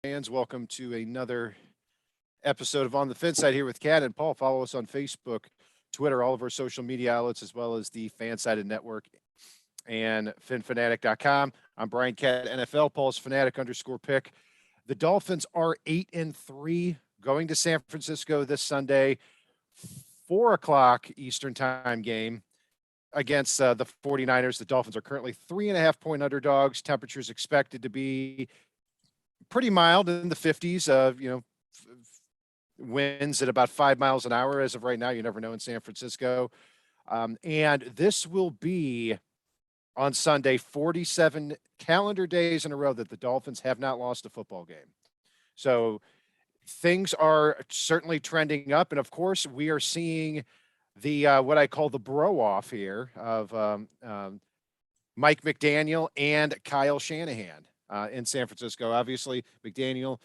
Fans. Welcome to another episode of On the FinSide here with Kat and Paul. Follow us on Facebook, Twitter, all of our social media outlets, as well as the FanSided Network and FinFanatic.com. I'm Brian Cat, NFL. Paul's Fanatic _pick. The Dolphins are 8-3, going to San Francisco this Sunday, 4 o'clock Eastern Time game against the 49ers. The Dolphins are currently 3.5-point underdogs. Temperatures expected to be pretty mild in the 50s. Winds at about 5 miles an hour as of right now. You never know in San Francisco. And this will be on Sunday, 47 calendar days in a row that the Dolphins have not lost a football game. So things are certainly trending up. And of course, we are seeing the what I call the bro off here of Mike McDaniel and Kyle Shanahan in San Francisco. Obviously, McDaniel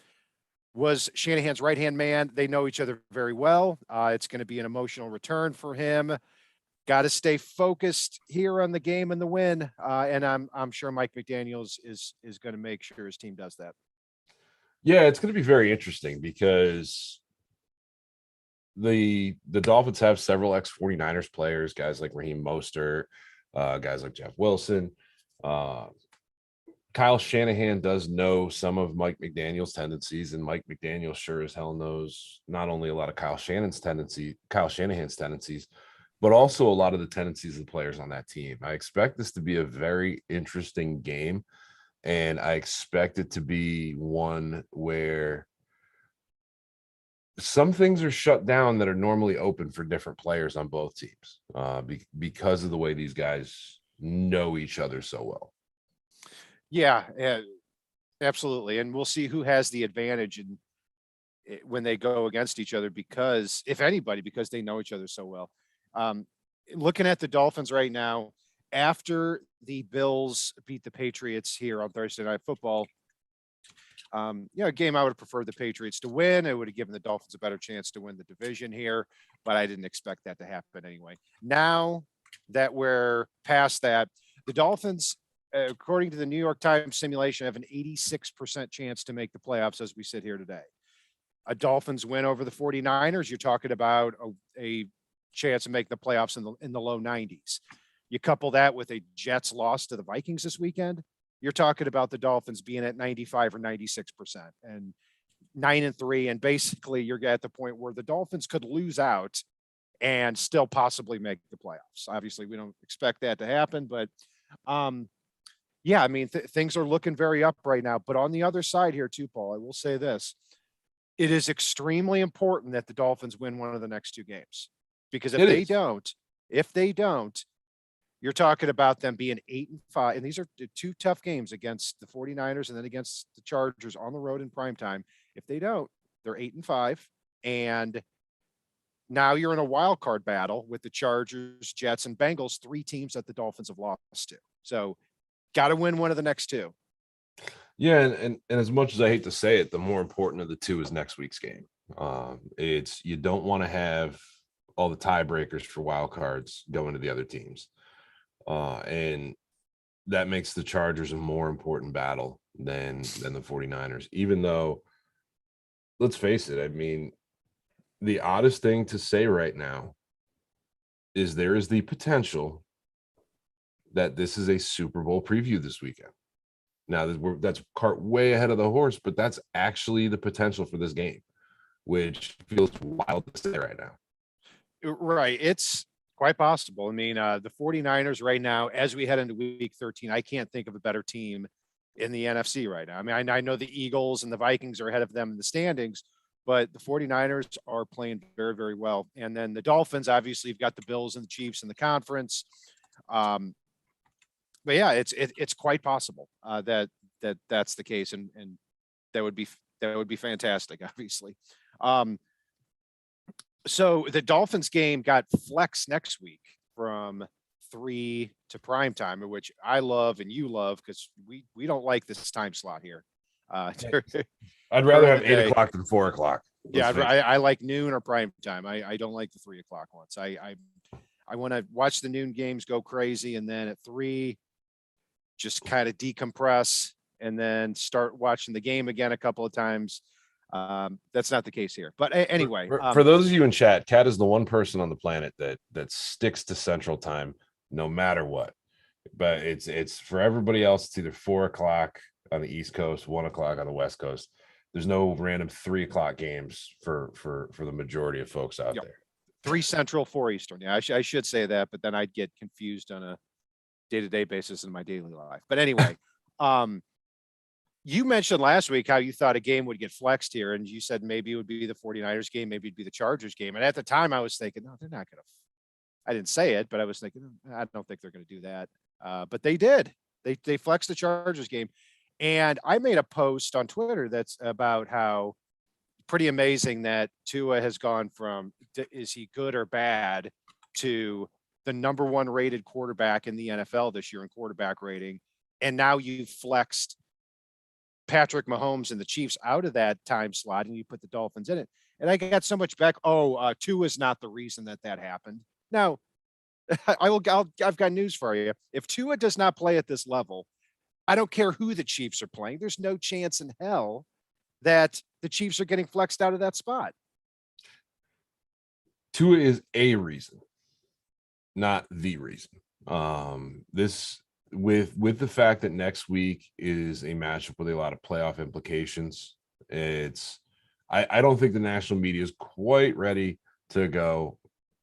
was Shanahan's right-hand man. They know each other very well. It's going to be an emotional return for him. Got to stay focused here on the game and the win. And I'm sure Mike McDaniels is going to make sure his team does that. Yeah, it's going to be very interesting because the Dolphins have several ex-49ers players, guys like Raheem Mostert, guys like Jeff Wilson. Kyle Shanahan does know some of Mike McDaniel's tendencies, and Mike McDaniel sure as hell knows not only a lot of Kyle Shanahan's tendencies, but also a lot of the tendencies of the players on that team. I expect this to be a very interesting game, and I expect it to be one where some things are shut down that are normally open for different players on both teams because of the way these guys know each other so well. Yeah, absolutely. And we'll see who has the advantage when they go against each other, because if anybody, because they know each other so well. Looking at the Dolphins right now, after the Bills beat the Patriots here on Thursday Night Football, a game I would have preferred the Patriots to win. It would have given the Dolphins a better chance to win the division here, but I didn't expect that to happen anyway. Now that we're past that, the Dolphins, according to the New York Times simulation, have an 86% chance to make the playoffs as we sit here today. A Dolphins win over the 49ers, you're talking about a chance to make the playoffs in the low 90s. You couple that with a Jets loss to the Vikings this weekend, you're talking about the Dolphins being at 95 or 96% and 9-3. And basically you're at the point where the Dolphins could lose out and still possibly make the playoffs. Obviously we don't expect that to happen, but yeah, I mean, things are looking very up right now. But on the other side here too, Paul, I will say this. It is extremely important that the Dolphins win one of the next two games, because if they don't, you're talking about them being 8-5. And these are two tough games against the 49ers and then against the Chargers on the road in primetime. If they don't, they're 8-5. And now you're in a wild card battle with the Chargers, Jets, and Bengals, three teams that the Dolphins have lost to. So got to win one of the next two. Yeah, and as much as I hate to say it, the more important of the two is next week's game. You don't want to have all the tiebreakers for wild cards going to the other teams. And that makes the Chargers a more important battle than the 49ers, even though, let's face it, I mean, the oddest thing to say right now is there is the potential that this is a Super Bowl preview this weekend. Now that's cart way ahead of the horse, but that's actually the potential for this game, which feels wild to say right now. Right. It's quite possible. I mean, the 49ers right now, as we head into week 13, I can't think of a better team in the NFC right now. I mean, I know the Eagles and the Vikings are ahead of them in the standings, but the 49ers are playing very, very well. And then the Dolphins, obviously, you've got the Bills and the Chiefs in the conference. But yeah, it's quite possible that's the case, and that would be fantastic, obviously. So the Dolphins game got flexed next week from 3 to prime time, which I love and you love, because we don't like this time slot here. I'd rather have 8 o'clock than 4 o'clock. Yeah, I like noon or prime time. I don't like the 3 o'clock ones. I want to watch the noon games go crazy, and then at 3, just kind of decompress, and then start watching the game again a couple of times. That's not the case here. But anyway, For those of you in chat, Kat is the one person on the planet that sticks to Central Time no matter what. But it's for everybody else. It's either 4 o'clock on the East Coast, 1 o'clock on the West Coast. There's no random 3 o'clock games for the majority of folks out there. 3 Central, 4 Eastern. Yeah, I should say that, but then I'd get confused on a day-to-day basis in my daily life. But anyway, you mentioned last week how you thought a game would get flexed here, and you said maybe it would be the 49ers game, maybe it'd be the Chargers game. And at the time I was thinking, no, they're not going to, I didn't say it, but I was thinking, I don't think they're going to do that. But they did. They flexed the Chargers game. And I made a post on Twitter that's about how pretty amazing that Tua has gone from, is he good or bad, to the number 1 rated quarterback in the NFL this year in quarterback rating. And now you've flexed Patrick Mahomes and the Chiefs out of that time slot and you put the Dolphins in it. And I got so much back. Tua is not the reason that happened. Now, I've got news for you. If Tua does not play at this level, I don't care who the Chiefs are playing. There's no chance in hell that the Chiefs are getting flexed out of that spot. Tua is a reason, not the reason. This with the fact that next week is a matchup with a lot of playoff implications. I don't think the national media is quite ready to go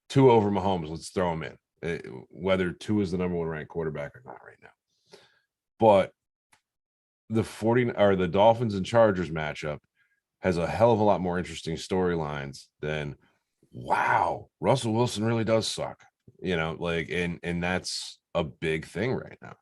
Tua over Mahomes. Let's throw him in, whether Tua is the number 1 ranked quarterback or not right now. But the Dolphins and Chargers matchup has a hell of a lot more interesting storylines than, wow, Russell Wilson really does suck. And that's a big thing right now.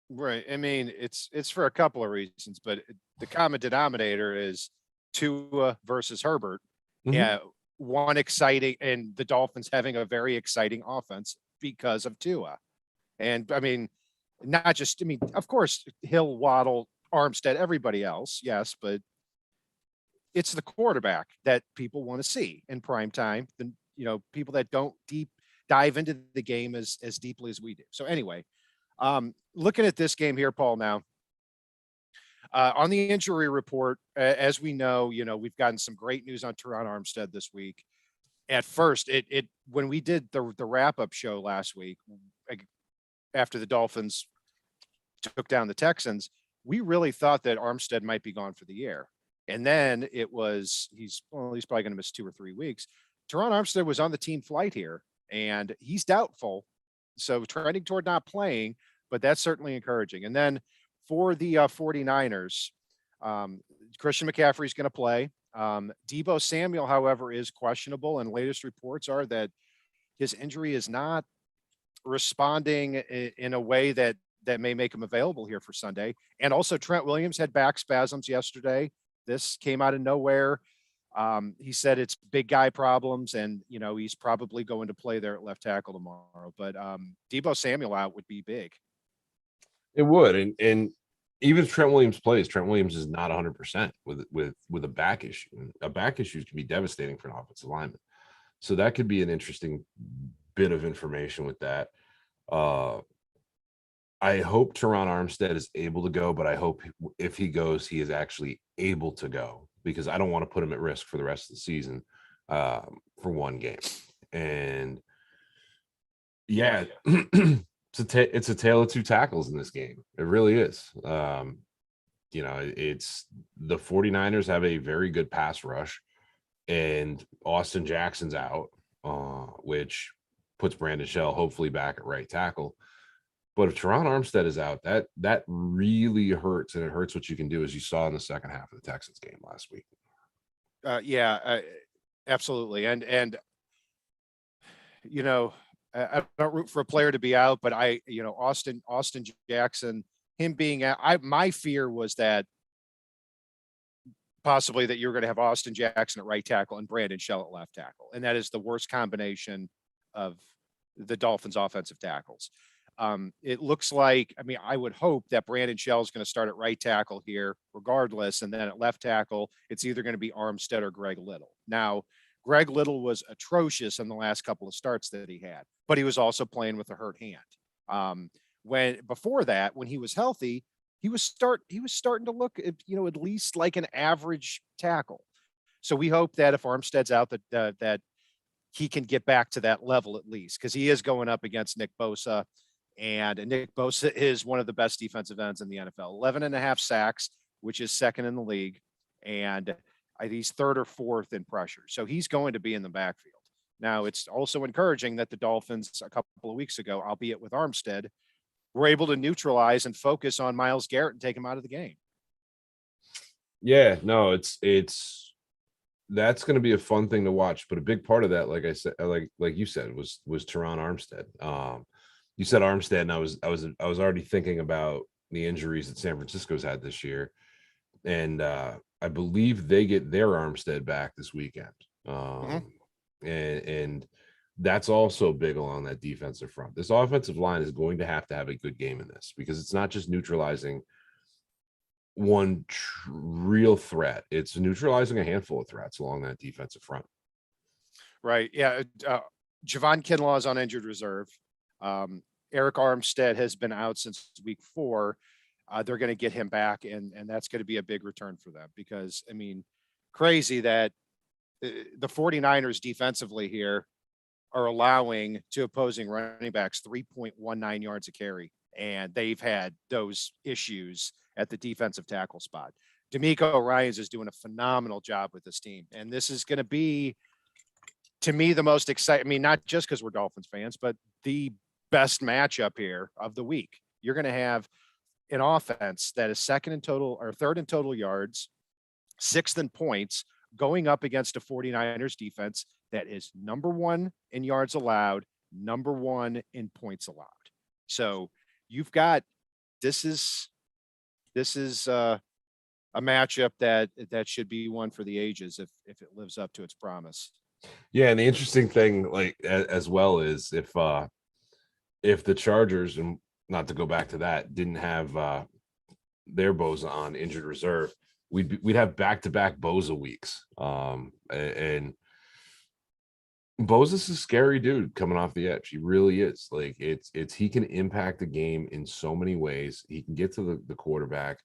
Right. I mean, it's for a couple of reasons, but the common denominator is Tua versus Herbert. Mm-hmm. Yeah. One exciting, and the Dolphins having a very exciting offense because of Tua. And I mean, of course, Hill, Waddle, Armstead, everybody else. Yes. But it's the quarterback that people want to see in prime time. People that don't dive into the game as deeply as we do. So anyway, looking at this game here, Paul, now on the injury report, as we know, we've gotten some great news on Teron Armstead this week. At first, when we did the wrap-up show last week, after the Dolphins took down the Texans, we really thought that Armstead might be gone for the year. And then he's probably going to miss 2 or 3 weeks. Teron Armstead was on the team flight here, and he's doubtful. So trending toward not playing, but that's certainly encouraging. And then for the 49ers, Christian McCaffrey is going to play. Deebo Samuel, however, is questionable, and latest reports are that his injury is not responding in a way that may make him available here for Sunday. And also Trent Williams had back spasms yesterday. This came out of nowhere. He said it's big guy problems, and he's probably going to play there at left tackle tomorrow. But Deebo Samuel out would be big. It would, and even if Trent Williams plays, Trent Williams is not 100% with a back issue. A back issue can be devastating for an offensive lineman. So that could be an interesting bit of information with that. I hope Teron Armstead is able to go, but I hope if he goes, he is actually able to go, because I don't want to put him at risk for the rest of the season for one game. And yeah, it's a tale of 2 tackles in this game. It really is. It's the 49ers have a very good pass rush, and Austin Jackson's out, which puts Brandon Shell hopefully back at right tackle. But if Teron Armstead is out, that really hurts, and it hurts what you can do, as you saw in the second half of the Texans game last week. Absolutely. And I don't root for a player to be out, but Austin Jackson, him being out, my fear was that possibly that you're going to have Austin Jackson at right tackle and Brandon Shell at left tackle. And that is the worst combination of the Dolphins offensive tackles. It looks like, I would hope that Brandon Shell is going to start at right tackle here regardless. And then at left tackle, it's either going to be Armstead or Greg Little. Now, Greg Little was atrocious in the last couple of starts that he had, but he was also playing with a hurt hand. Before that, when he was healthy, he was starting to look at, at least like an average tackle. So we hope that if Armstead's out, that he can get back to that level at least, because he is going up against Nick Bosa. And Nick Bosa is one of the best defensive ends in the NFL. 11 and a half sacks, which is second in the league. And he's third or fourth in pressure. So he's going to be in the backfield. Now, it's also encouraging that the Dolphins a couple of weeks ago, albeit with Armstead, were able to neutralize and focus on Myles Garrett and take him out of the game. Yeah, no, it's that's going to be a fun thing to watch. But a big part of that, like I said, like you said, was Teron Armstead. You said Armstead, and I was already thinking about the injuries that San Francisco's had this year, and I believe they get their Armstead back this weekend. And that's also big along that defensive front. This offensive line is going to have a good game in this, because it's not just neutralizing one real threat. It's neutralizing a handful of threats along that defensive front. Right. Yeah. Javon Kinlaw is on injured reserve. Eric Armstead has been out since week 4. They're going to get him back, and that's going to be a big return for them, because, I mean, crazy that the 49ers defensively here are allowing to opposing running backs 3.19 yards a carry. And they've had those issues at the defensive tackle spot. D'Amico Ryans is doing a phenomenal job with this team. And this is going to be, to me, the most exciting. I mean, not just because we're Dolphins fans, but the best matchup here of the week. You're going to have an offense that is second in total, or third in total yards, sixth in points, going up against a 49ers defense that is number 1 in yards allowed, number 1 in points allowed. So you've got, this is a matchup that should be one for the ages if it lives up to its promise. Yeah, and the interesting thing, like as well, is if the Chargers, and not to go back to that, didn't have their Bosa on injured reserve, we'd have back-to-back Bosa weeks. And Bosa's a scary dude coming off the edge. He really is. Like, it's he can impact the game in so many ways. He can get to the quarterback.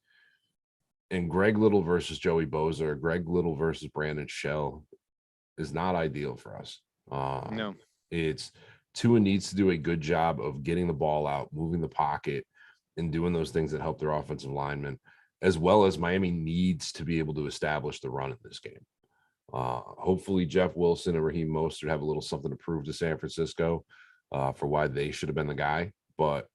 And Greg Little versus Joey Bosa, or Greg Little versus Brandon Shell, is not ideal for us. No. It's Tua needs to do a good job of getting the ball out, moving the pocket, and doing those things that help their offensive linemen, as well as Miami needs to be able to establish the run in this game. Hopefully Jeff Wilson and Raheem Mostert have a little something to prove to San Francisco for why they should have been the guy. But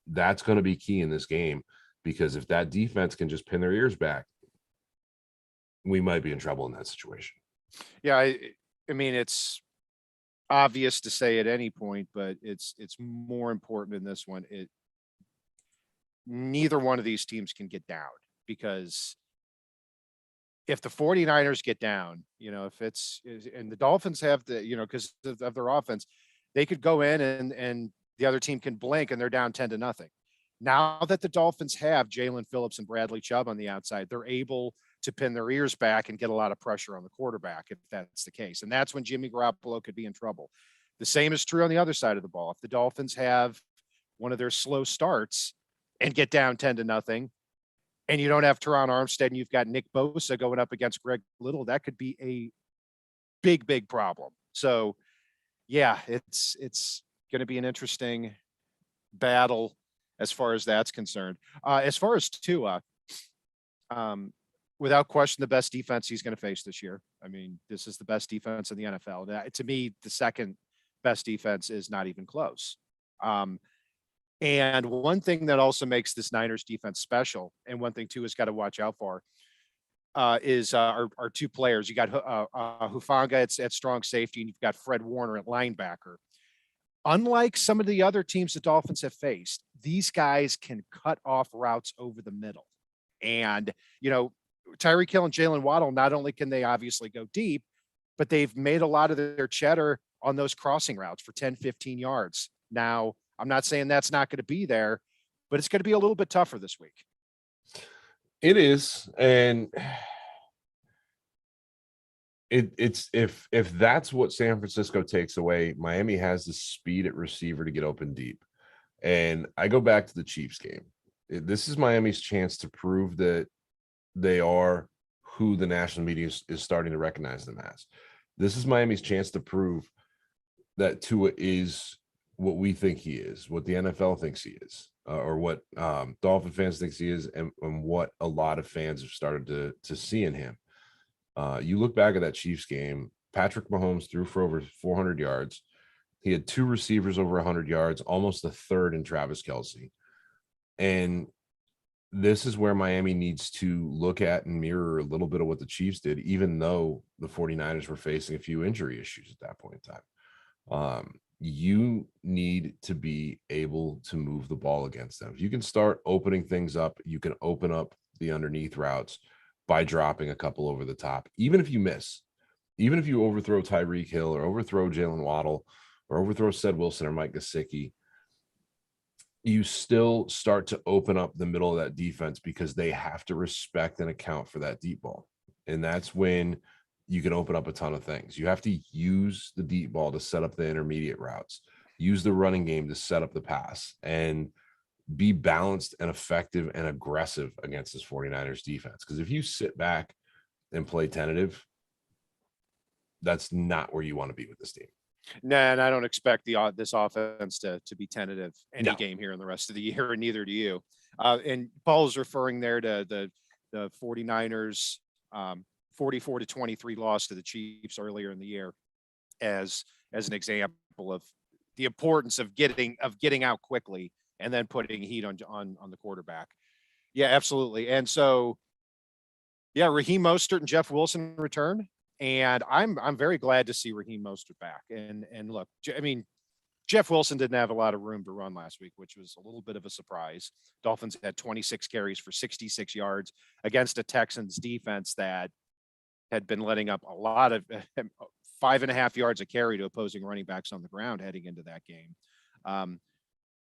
that's going to be key in this game, because if that defense can just pin their ears back, we might be in trouble in that situation. Yeah, I mean, it's obvious to say at any point, but it's more important in this one. Neither one of these teams can get down, because if the 49ers get down, if it's, and the Dolphins have the, because of their offense, they could go in and the other team can blink and they're down 10-0. Now that the Dolphins have Jalen Phillips and Bradley Chubb on the outside, they're able to pin their ears back and get a lot of pressure on the quarterback, if that's the case. And that's when Jimmy Garoppolo could be in trouble. The same is true on the other side of the ball. If the Dolphins have one of their slow starts and get down 10-0, and you don't have Teron Armstead, and you've got Nick Bosa going up against Greg Little, that could be a big, big problem. So yeah, it's going to be an interesting battle as far as that's concerned. As far as Tua, without question, the best defense he's going to face this year. I mean, this is the best defense in the NFL. To me, the second best defense is not even close. And one thing that also makes this Niners defense special, and one thing Tua's got to watch out for, is our two players. You got Hufanga at strong safety, and you've got Fred Warner at linebacker. Unlike some of the other teams the Dolphins have faced, these guys can cut off routes over the middle. And, Tyreek Hill and Jalen Waddle, not only can they obviously go deep, but they've made a lot of their cheddar on those crossing routes for 10, 15 yards. Now, I'm not saying that's not going to be there, but it's going to be a little bit tougher this week. It is. And it's if that's what San Francisco takes away, Miami has the speed at receiver to get open deep. And I go back to the Chiefs game. This is Miami's chance to prove that they are who the national media is starting to recognize them as. This is Miami's chance to prove that Tua is what we think he is, what the NFL thinks he is, or what Dolphin fans thinks he is, and what a lot of fans have started to see in him. You look back at that Chiefs game, Patrick Mahomes threw for over 400 yards. He had 2 receivers over 100 yards, almost a third in Travis Kelce. And this is where Miami needs to look at and mirror a little bit of what the Chiefs did, even though the 49ers were facing a few injury issues at that point in time. You need to be able to move the ball against them. If you can start opening things up, you can open up the underneath routes by dropping a couple over the top. Even if you miss, even if you overthrow Tyreek Hill or overthrow Jalen Waddle or overthrow Ced Wilson or Mike Gesicki, you still start to open up the middle of that defense because they have to respect and account for that deep ball. And that's when you can open up a ton of things. You have to use the deep ball to set up the intermediate routes, use the running game to set up the pass, and be balanced and effective and aggressive against this 49ers defense. Because if you sit back and play tentative, that's not where you want to be with this team. Nah, and I don't expect this offense to be tentative any No. game here in the rest of the year, and neither do you. And Paul's referring there to the 49ers 44-23 loss to the Chiefs earlier in the year as an example of the importance of getting out quickly and then putting heat on the quarterback. Yeah, absolutely. And so, yeah, Raheem Mostert and Jeff Wilson return. And I'm very glad to see Raheem Mostert back. And look, I mean, Jeff Wilson didn't have a lot of room to run last week, which was a little bit of a surprise. Dolphins had 26 carries for 66 yards against a Texans defense that had been letting up a lot of 5.5 yards a carry to opposing running backs on the ground heading into that game.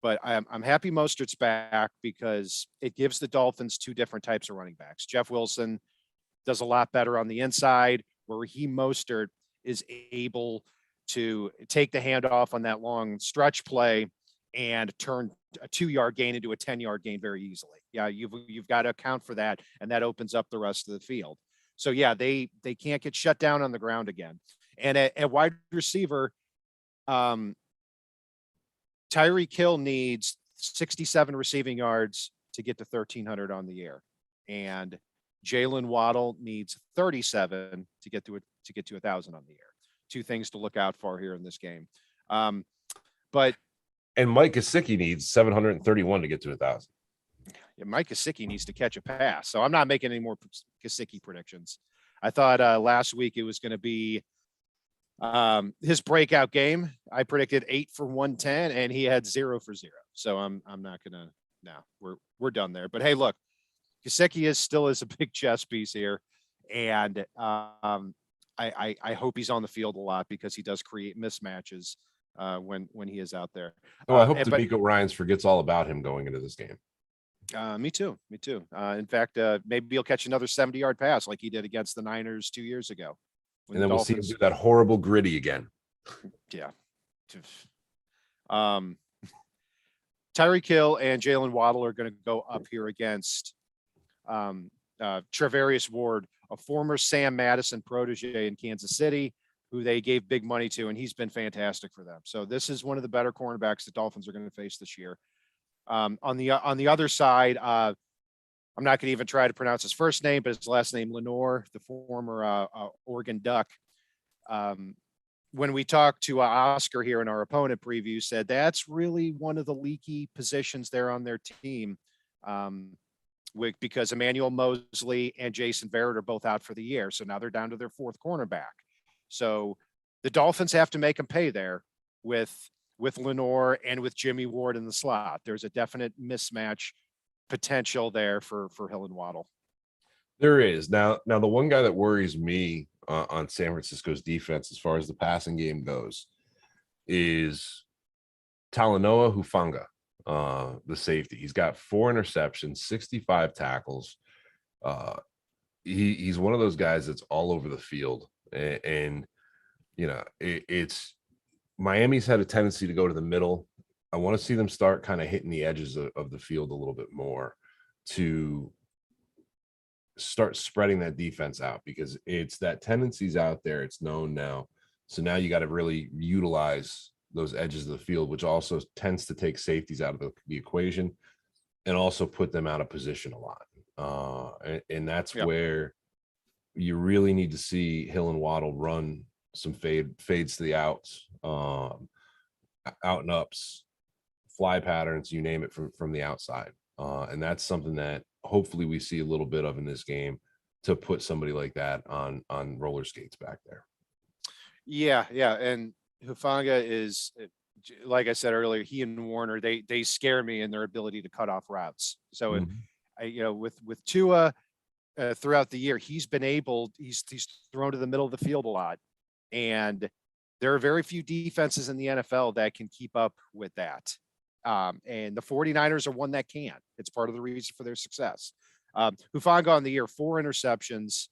But I'm happy Mostert's back because it gives the Dolphins 2 different types of running backs. Jeff Wilson does a lot better on the inside, where Raheem Mostert is able to take the handoff on that long stretch play and turn a 2-yard gain into a 10-yard gain very easily. Yeah, you've got to account for that, and that opens up the rest of the field. So yeah, they can't get shut down on the ground again. And at wide receiver, Tyreek Hill needs 67 receiving yards to get to 1,300 on the air, and Jalen Waddle needs 37 to get to 1,000 on the air. 2 things to look out for here in this game. And Mike Gesicki needs 731 to get to 1,000. Yeah, Mike Gesicki needs to catch a pass. So I'm not making any more Gesicki predictions. I thought last week it was going to be his breakout game. I predicted 8 for 110, and he had 0 for 0. So I'm not gonna. No, we're done there. But hey, look, Gesicki still is a big chess piece here, and I hope he's on the field a lot because he does create mismatches when he is out there. Oh, I hope D'Amico Ryans forgets all about him going into this game. Me too. In fact, maybe he'll catch another 70-yard pass like he did against the Niners 2 years ago. And then we'll see him do that horrible gritty again. Yeah. Tyreek Hill and Jalen Waddle are going to go up here against Travarius Ward, a former Sam Madison protege in Kansas City, who they gave big money to, and he's been fantastic for them. So this is one of the better cornerbacks the Dolphins are going to face this year. On the other side, I'm not going to even try to pronounce his first name, but his last name, Lenore, the former Oregon Duck. When we talked to Oscar here in our opponent preview, said that's really one of the leaky positions there on their team, because Emmanuel Mosley and Jason Barrett are both out for the year. So now they're down to their 4th cornerback. So the Dolphins have to make them pay there with Lenore and with Jimmy Ward in the slot. There's a definite mismatch potential there for Hill and Waddle. There is. Now the one guy that worries me on San Francisco's defense as far as the passing game goes is Talanoa Hufanga, the safety. He's got 4 interceptions, 65 tackles. He's one of those guys that's all over the field, and you know it's Miami's had a tendency to go to the middle I want to see them start kind of hitting the edges of the field a little bit more to start spreading that defense out, because it's that tendencies out there. It's known now. So now you got to really utilize those edges of the field, which also tends to take safeties out of the equation and also put them out of position a lot. And that's Yep. where you really need to see Hill and Waddle run some fades to the outs, out and ups, fly patterns, you name it, from the outside. And that's something that hopefully we see a little bit of in this game to put somebody like that on roller skates back there. Yeah, yeah, and Hufanga is, like I said earlier, he and Warner, they scare me in their ability to cut off routes. So, Mhm. with Tua, throughout the year, he's thrown to the middle of the field a lot, and there are very few defenses in the NFL that can keep up with that. And the 49ers are one that can. It's part of the reason for their success. Hufanga on the year, 4 interceptions,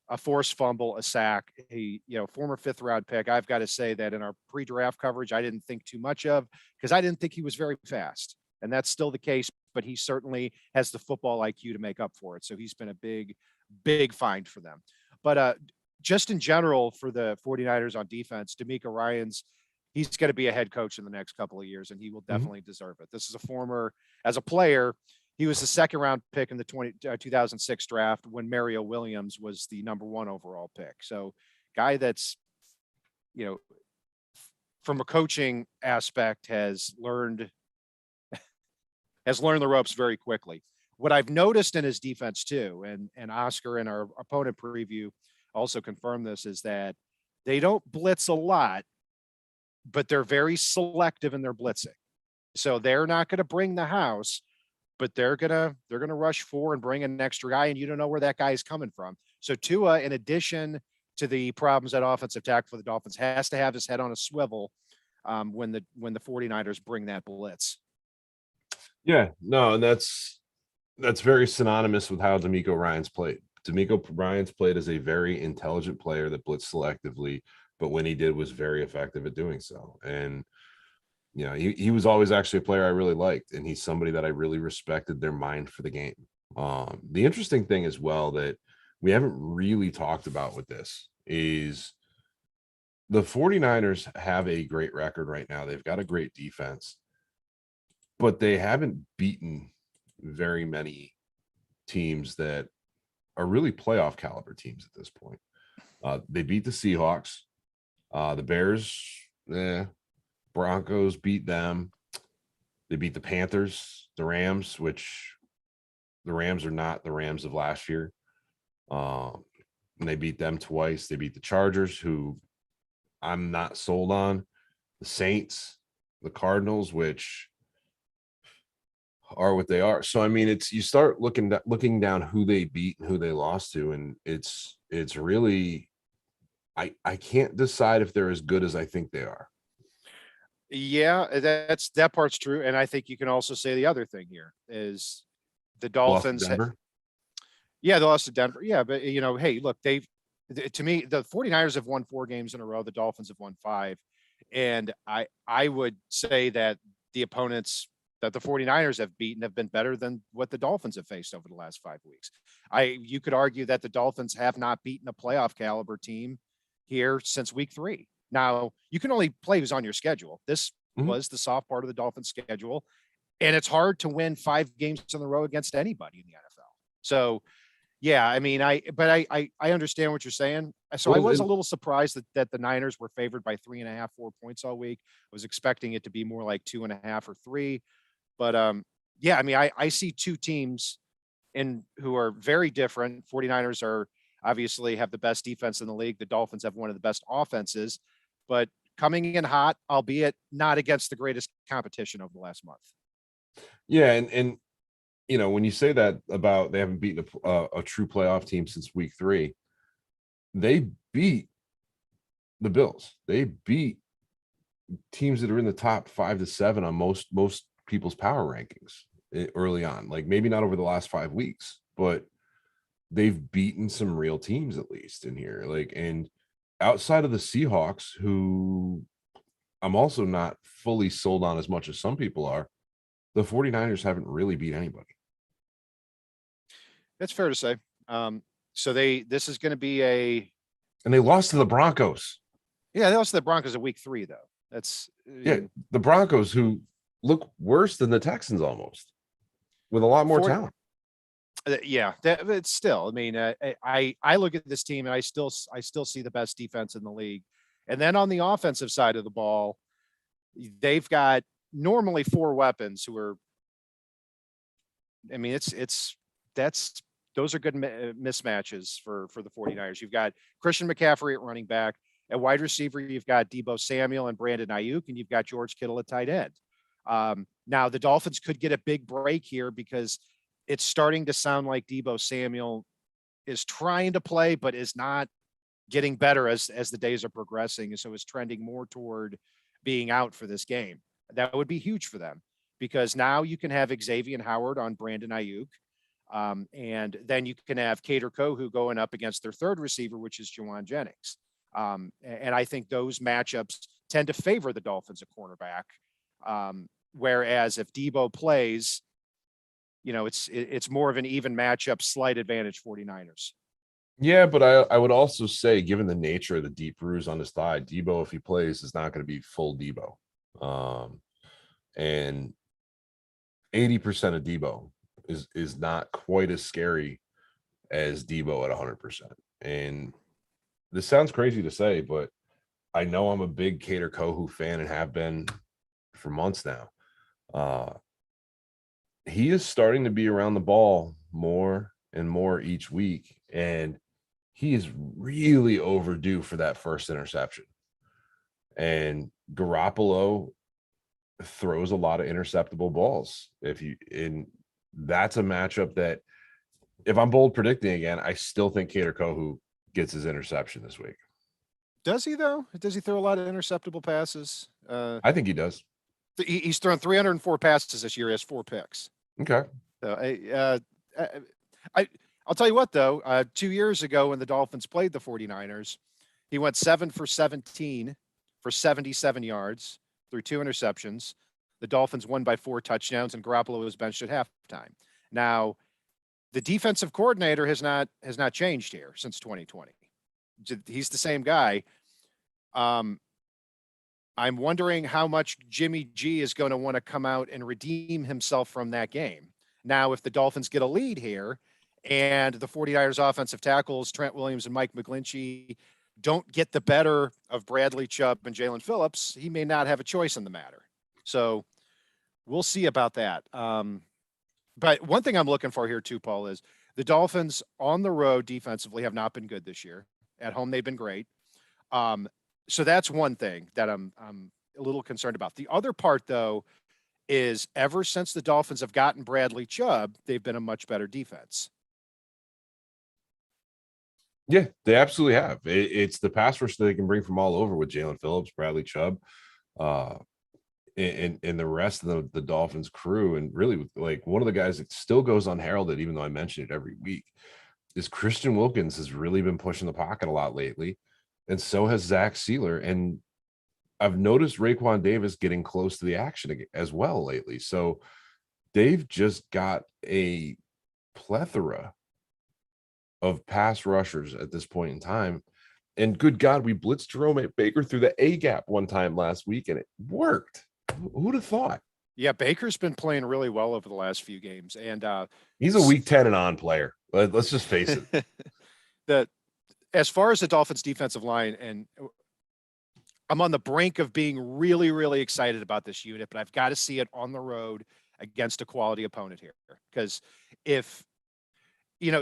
a forced fumble, a sack. He, former 5th-round pick. I've got to say that in our pre-draft coverage, I didn't think too much of, because I didn't think he was very fast, and that's still the case. But he certainly has the football IQ to make up for it. So he's been a big, big find for them. But just in general for the 49ers on defense, D'Amico Ryans, he's going to be a head coach in the next couple of years, and he will definitely deserve it. This is as a player, he was the 2nd-round pick in the 2006 draft when Mario Williams was the number 1 overall pick. So guy that's, from a coaching aspect has learned the ropes very quickly. What I've noticed in his defense too, and Oscar in our opponent preview also confirmed this, is that they don't blitz a lot, but they're very selective in their blitzing. So they're not going to bring the house, but they're gonna rush 4 and bring an extra guy, and you don't know where that guy is coming from. So Tua, in addition to the problems at offensive tackle for the Dolphins, has to have his head on a swivel when the 49ers bring that blitz. Yeah, no, and that's very synonymous with how D'Amico Ryans played. D'Amico Ryans played as a very intelligent player that blitzed selectively, but when he did, was very effective at doing so. And he was always actually a player I really liked, and he's somebody that I really respected their mind for the game. The interesting thing as well that we haven't really talked about with this is the 49ers have a great record right now. They've got a great defense, but they haven't beaten very many teams that are really playoff caliber teams at this point. They beat the Seahawks, the Bears, Broncos beat them. They beat the Panthers, the Rams, which the Rams are not the Rams of last year. And they beat them twice. They beat the Chargers, who I'm not sold on. The Saints, the Cardinals, which are what they are. So I mean, it's, you start looking down who they beat and who they lost to, and it's really, I can't decide if they're as good as I think they are. Yeah, that part's true, and I think you can also say the other thing here is the Dolphins. Denver. Yeah, they lost to Denver. Yeah, but hey, look, to me, the 49ers have won 4 games in a row. The Dolphins have won 5. And I would say that the opponents that the 49ers have beaten have been better than what the Dolphins have faced over the last 5 weeks. You could argue that the Dolphins have not beaten a playoff caliber team here since week 3. Now, you can only play who's on your schedule. This was the soft part of the Dolphins schedule, and it's hard to win 5 games in a row against anybody in the NFL. So, yeah, I mean, I understand what you're saying. So I was a little surprised that the Niners were favored by 3.5, 4 points all week. I was expecting it to be more like 2.5 or 3. But yeah, I mean, I see 2 teams who are very different. 49ers are obviously have the best defense in the league. The Dolphins have one of the best offenses, but coming in hot, albeit not against the greatest competition over the last month. Yeah, and when you say that about they haven't beaten a true playoff team since week 3, they beat the Bills. They beat teams that are in the top 5 to 7 on most people's power rankings early on. Like, maybe not over the last 5 weeks, but they've beaten some real teams at least in here. Like, and outside of the Seahawks, who I'm also not fully sold on as much as some people are. The 49ers haven't really beat anybody. That's fair to say. So this is going to be And they lost to the Broncos. yeah, they lost to the Broncos in week 3, though. That's, Yeah, the Broncos, who look worse than the Texans almost, with a lot more talent. Yeah, it's still. I mean, I look at this team and I still see the best defense in the league. And then on the offensive side of the ball, they've got normally 4 weapons who are. I mean, those are good mismatches for the 49ers. You've got Christian McCaffrey at running back. At wide receiver, you've got Deebo Samuel and Brandon Ayuk, and you've got George Kittle at tight end. Now, the Dolphins could get a big break here because it's starting to sound like Deebo Samuel is trying to play, but is not getting better as the days are progressing. And so is trending more toward being out for this game. That would be huge for them because now you can have Xavier Howard on Brandon Ayuk. And then you can have Cater Kohu going up against their third receiver, which is Juwan Jennings. And I think those matchups tend to favor the Dolphins at cornerback. Whereas if Deebo plays, it's more of an even matchup, slight advantage 49ers. Yeah, but I would also say, given the nature of the deep bruise on his thigh, Deebo, if he plays, is not going to be full Deebo. And 80% of Deebo is not quite as scary as Deebo at 100%. And this sounds crazy to say, but I know I'm a big Cater Kohu fan and have been for months now. He is starting to be around the ball more and more each week, and he is really overdue for that first interception. And Garoppolo throws a lot of interceptable balls. That's a matchup that, if I'm bold predicting again, I still think Cater Kohu gets his interception this week. Does he, though? Does he throw a lot of interceptable passes? I think he does. He's thrown 304 passes this year. He has 4 picks. Okay. So I'll tell you what, though. 2 years ago when the Dolphins played the 49ers, he went 7 for 17 for 77 yards through 2 interceptions. The Dolphins won by 4 touchdowns, and Garoppolo was benched at halftime. Now, the defensive coordinator has not changed here since 2020. He's the same guy. I'm wondering how much Jimmy G is going to want to come out and redeem himself from that game. Now, if the Dolphins get a lead here and the 49ers offensive tackles, Trent Williams and Mike McGlinchey, don't get the better of Bradley Chubb and Jalen Phillips, he may not have a choice in the matter. So we'll see about that. But one thing I'm looking for here too, Paul, is the Dolphins on the road defensively have not been good this year. At home, they've been great. So that's one thing that I'm a little concerned about. The other part, though, is ever since the Dolphins have gotten Bradley Chubb, they've been a much better defense. Yeah, they absolutely have. It's the pass rush that they can bring from all over with Jalen Phillips, Bradley Chubb, and the rest of the Dolphins crew. And really, like, one of the guys that still goes unheralded, even though I mention it every week, is Christian Wilkins has really been pushing the pocket a lot lately. And so has Zach Sealer. And I've noticed Raekwon Davis getting close to the action as well lately. So they've just got a plethora of pass rushers at this point in time. And good God, we blitzed Jerome Baker through the A gap one time last week, and it worked. Who'd have thought? Yeah, Baker's been playing really well over the last few games. And he's a week 10 and on player. Let's just face it. As far as the Dolphins defensive line, and I'm on the brink of being really, really excited about this unit, but I've got to see it on the road against a quality opponent here. Because if,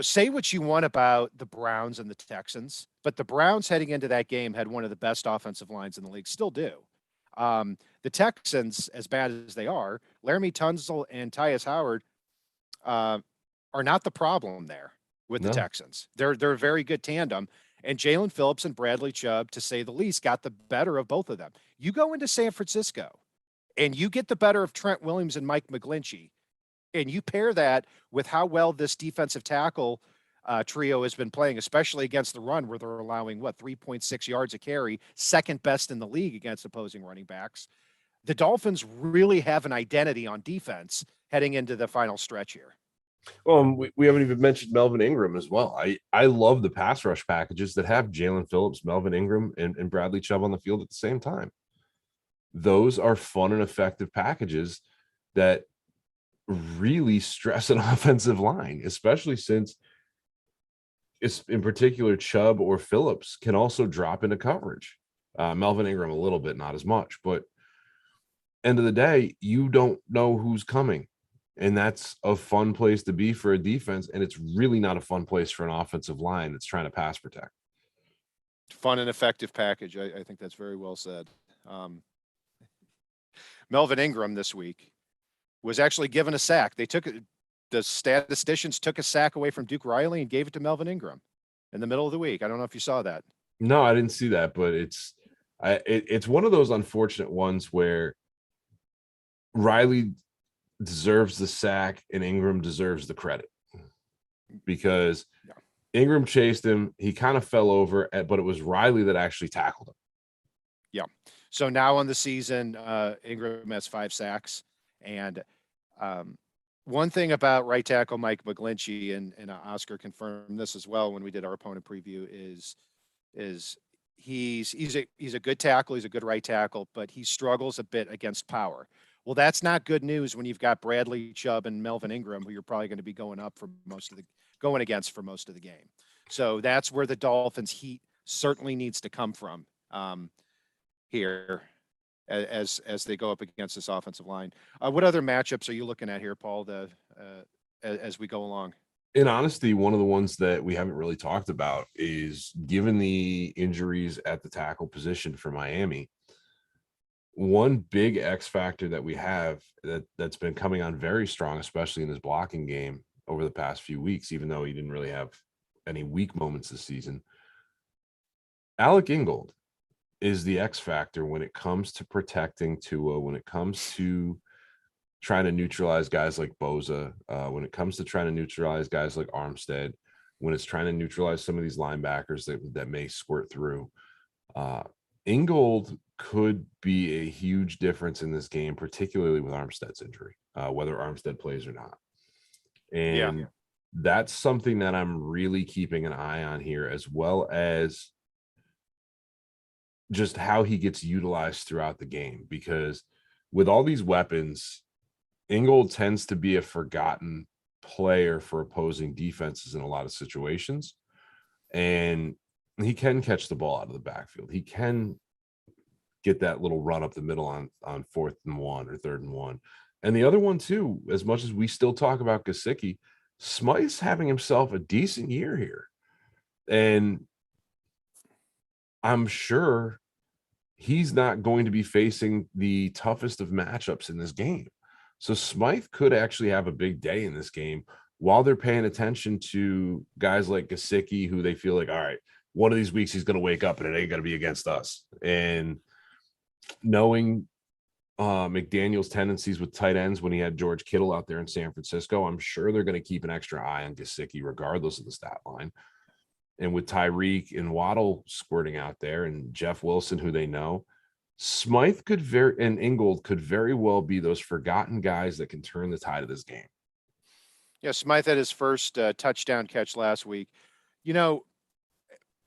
say what you want about the Browns and the Texans, but the Browns heading into that game had one of the best offensive lines in the league, still do. The Texans, as bad as they are, Laramie Tunsil and Tyus Howard are not the problem there with the Texans. They're a very good tandem. And Jalen Phillips and Bradley Chubb, to say the least, got the better of both of them. You go into San Francisco and you get the better of Trent Williams and Mike McGlinchey, and you pair that with how well this defensive tackle trio has been playing, especially against the run, where they're allowing 3.6 yards a carry, second best in the league against opposing running backs. The Dolphins really have an identity on defense heading into the final stretch here. We haven't even mentioned Melvin Ingram as well. I love the pass rush packages that have Jalen Phillips, Melvin Ingram, and Bradley Chubb on the field at the same time. Those are fun and effective packages that really stress an offensive line, especially since it's in particular Chubb or Phillips can also drop into coverage. Melvin Ingram a little bit, not as much, but end of the day, you don't know who's coming. And that's a fun place to be for a defense. And it's really not a fun place for an offensive line that's trying to pass protect. Fun and effective package. I think that's very well said. Melvin Ingram this week was actually given a sack. The statisticians took a sack away from Duke Riley and gave it to Melvin Ingram in the middle of the week. I don't know if you saw that. No, I didn't see that, but it's one of those unfortunate ones where Riley deserves the sack and Ingram deserves the credit, because Ingram chased him. He kind of fell over, but it was Riley that actually tackled him. Yeah. So now on the season, Ingram has 5 sacks. And one thing about right tackle Mike McGlinchey, and Oscar confirmed this as well when we did our opponent preview, is he's a good tackle. He's a good right tackle, but he struggles a bit against power. Well, that's not good news when you've got Bradley Chubb and Melvin Ingram, who you're probably going to be going against for most of the game. So that's where the Dolphins' heat certainly needs to come from here as they go up against this offensive line. What other matchups are you looking at here, Paul, as we go along? In honesty, one of the ones that we haven't really talked about is, given the injuries at the tackle position for Miami, one big X factor that we have that's been coming on very strong, especially in his blocking game over the past few weeks, even though he didn't really have any weak moments this season. Alec Ingold is the X factor when it comes to protecting Tua, when it comes to trying to neutralize guys like Boza, when it comes to trying to neutralize guys like Armstead, when it's trying to neutralize some of these linebackers that may squirt through. Ingold could be a huge difference in this game, particularly with Armstead's injury, whether Armstead plays or not. And that's something that I'm really keeping an eye on here, as well as just how he gets utilized throughout the game, because with all these weapons, Ingold tends to be a forgotten player for opposing defenses in a lot of situations. And he can catch the ball out of the backfield. He can get that little run up the middle on 4th and 1 or 3rd and 1. And the other one too, as much as we still talk about Gesicki, Smythe's having himself a decent year here. And I'm sure he's not going to be facing the toughest of matchups in this game. So Smythe could actually have a big day in this game while they're paying attention to guys like Gesicki, who they feel like, all right, one of these weeks he's going to wake up and it ain't going to be against us. And knowing McDaniel's tendencies with tight ends when he had George Kittle out there in San Francisco, I'm sure they're going to keep an extra eye on Gesicki regardless of the stat line. And with Tyreek and Waddle squirting out there and Jeff Wilson, who they know, Smythe and Ingold could very well be those forgotten guys that can turn the tide of this game. Yeah, Smythe had his first touchdown catch last week. You know,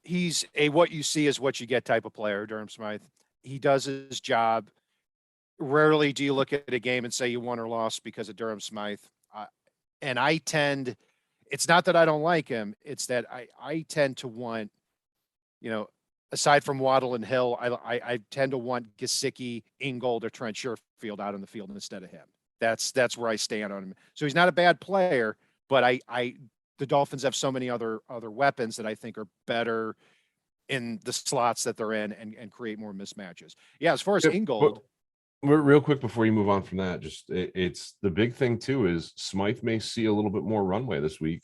he's a what you see is what you get type of player, Durham Smythe. He does his job. Rarely do you look at a game and say you won or lost because of Durham Smythe. And I tend, it's not that I don't like him, it's that I tend to want, aside from Waddle and Hill, I tend to want Gesicki, Ingold, or Trent Sherfield out on the field instead of him. That's where I stand on him. So he's not a bad player, but the Dolphins have so many other weapons that I think are better in the slots that they're in and create more mismatches. Yeah, as far as Ingold. Real quick before you move on from that, just it's the big thing too is Smythe may see a little bit more runway this week,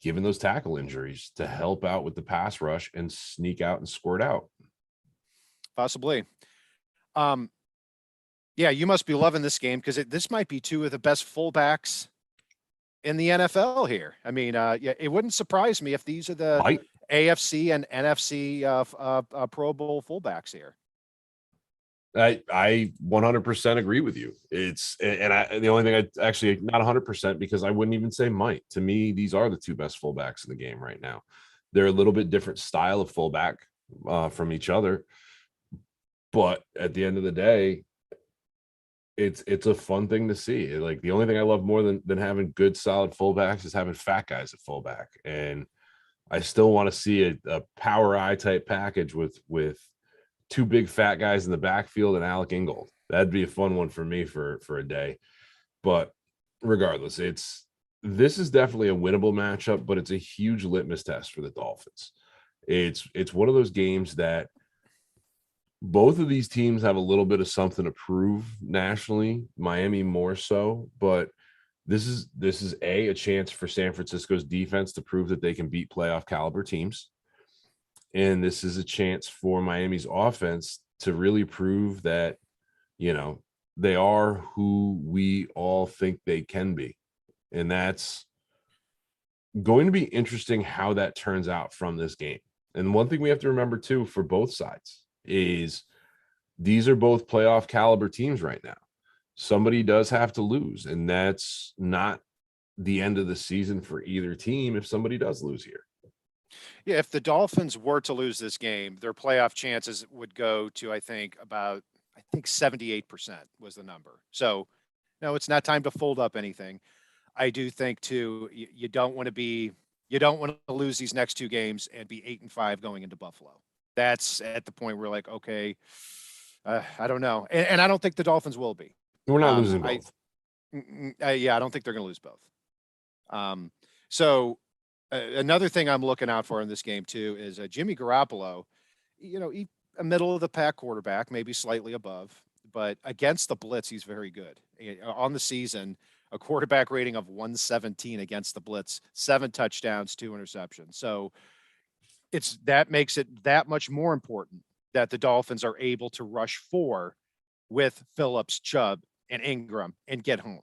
given those tackle injuries, to help out with the pass rush and sneak out and squirt out. Possibly. Yeah, you must be loving this game because this might be two of the best fullbacks in the NFL here. I mean, yeah, it wouldn't surprise me if these are the Might. AFC and NFC Pro Bowl fullbacks here. I 100% agree with you. The only thing I actually not 100% because I wouldn't even say might. To me, these are the two best fullbacks in the game right now. They're a little bit different style of fullback from each other, but at the end of the day, it's a fun thing to see. Like the only thing I love more than having good solid fullbacks is having fat guys at fullback, and I still want to see a power eye type package with two big fat guys in the backfield and Alec Ingold. That'd be a fun one for me for a day. But regardless, this is definitely a winnable matchup, but it's a huge litmus test for the Dolphins. It's one of those games that both of these teams have a little bit of something to prove nationally, Miami more so, but this is a chance for San Francisco's defense to prove that they can beat playoff caliber teams. And this is a chance for Miami's offense to really prove that, they are who we all think they can be. And that's going to be interesting how that turns out from this game. And one thing we have to remember too, for both sides, is these are both playoff caliber teams right now. Somebody does have to lose, and that's not the end of the season for either team if somebody does lose here. Yeah, if the Dolphins were to lose this game, their playoff chances would go to, I think 78% was the number. So no, it's not time to fold up anything. I do think too, you don't want to lose these next two games and be 8-5 going into Buffalo. That's at the point where like, okay, I don't know. And I don't think the Dolphins will be. We're not losing both. Yeah, I don't think they're going to lose both. So another thing I'm looking out for in this game too is Jimmy Garoppolo. A middle of the pack quarterback, maybe slightly above, but against the blitz, he's very good. On the season, a quarterback rating of 117 against the blitz, 7 touchdowns, 2 interceptions. So that makes it that much more important that the Dolphins are able to rush 4 with Phillips, Chubb, and Ingram and get home.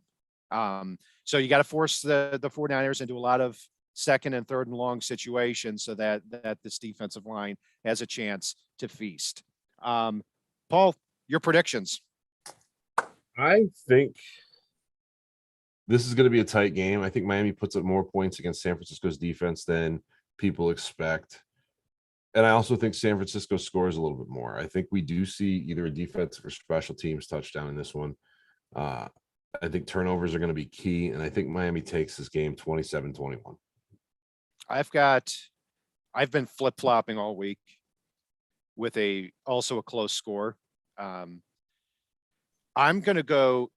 So you got to force the 49ers into a lot of second and third and long situations so that this defensive line has a chance to feast. Paul, your predictions. I think this is going to be a tight game. I think Miami puts up more points against San Francisco's defense than people expect. And I also think San Francisco scores a little bit more. I think we do see either a defensive or special teams touchdown in this one. I think turnovers are going to be key, and I think Miami takes this game 27-21. I've been flip-flopping all week with also a close score. I'm going to go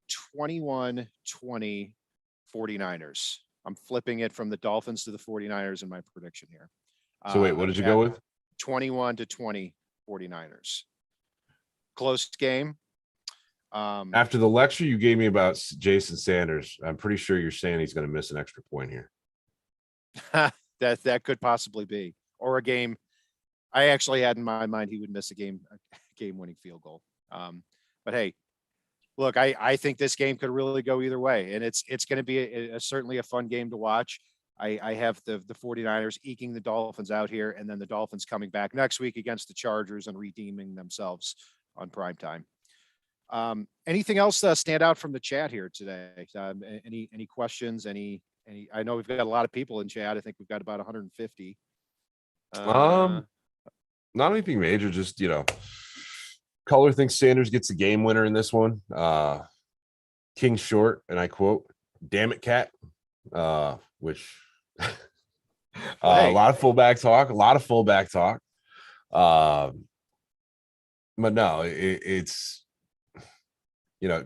21-20 49ers. I'm flipping it from the Dolphins to the 49ers in my prediction here. So wait, what did you go with? 21-20 49ers. Close game. After the lecture you gave me about Jason Sanders, I'm pretty sure you're saying he's going to miss an extra point here. That could possibly be, or a game. I actually had in my mind he would miss a game-winning field goal. But hey, look, I think this game could really go either way, and it's going to be certainly a fun game to watch. I have the 49ers eking the Dolphins out here, and then the Dolphins coming back next week against the Chargers and redeeming themselves on primetime. Anything else stand out from the chat here today? Any questions? Any? I know we've got a lot of people in chat. I think we've got about 150. Not anything major. Just Color thinks Sanders gets the game winner in this one. King Short, and I quote, "Damn it, cat," which a lot of fullback talk. But no, it's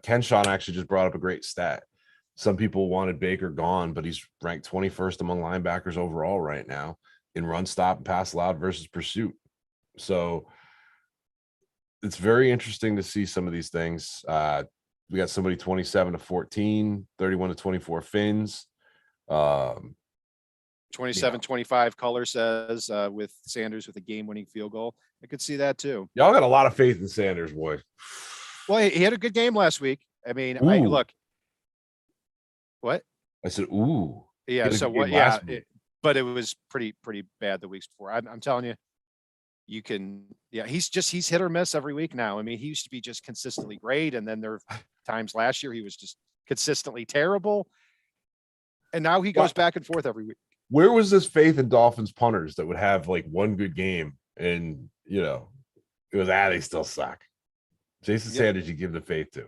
Ken Sean actually just brought up a great stat. Some people wanted Baker gone, but he's ranked 21st among linebackers overall right now in run, stop, and pass allowed versus pursuit. So it's very interesting to see some of these things. We got somebody 27-14, 31-24 Fins. 27-25 Color says with Sanders with a game-winning field goal. I could see that too. Y'all got a lot of faith in Sanders, boy. Well, he had a good game last week. I mean, look. What? I said, ooh. Yeah. He had a So good what? game Yeah. last week. But it was pretty bad the weeks before. I'm telling you, you can. Yeah, he's hit or miss every week now. I mean, he used to be just consistently great, and then there were times last year he was just consistently terrible, and now he goes back and forth every week. Where was this faith in Dolphins punters that would have like one good game and it was they still suck? Jason Sanders, you give the faith to.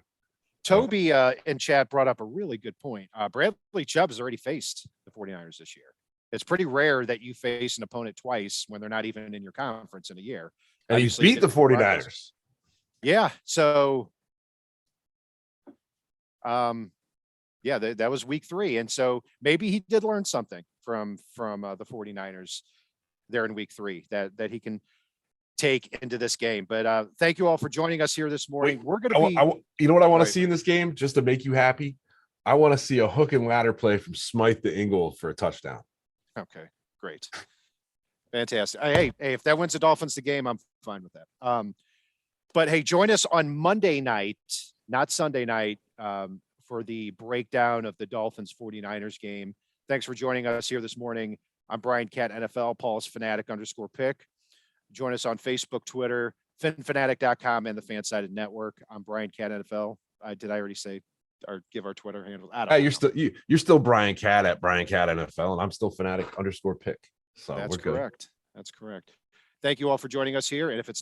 Toby in chat brought up a really good point. Bradley Chubb has already faced the 49ers this year. It's pretty rare that you face an opponent twice when they're not even in your conference in a year. And he beat the 49ers. Yeah. So, yeah, that was week 3. And so maybe he did learn something from the 49ers there in week 3 that he can take into this game. But thank you all for joining us here this morning. We're going to be, you know what I want to see in this game, just to make you happy? I want to see a hook and ladder play from Smythe to Ingold for a touchdown. Okay, great. Fantastic. Hey, if that wins the Dolphins the game, I'm fine with that. But hey, join us on Monday night, not Sunday night, for the breakdown of the Dolphins 49ers game. Thanks for joining us here this morning. I'm Brian Cat NFL, Paul's Fanatic_pick. Join us on Facebook, Twitter, finfanatic.com, and the FanSide Network. I'm Brian Cat NFL. Did I already say or give our Twitter handle? You're still Brian Cat at Brian Cat NFL, and I'm still Fanatic_pick. So that's we're good. Correct. That's correct. Thank you all for joining us here. And if it's not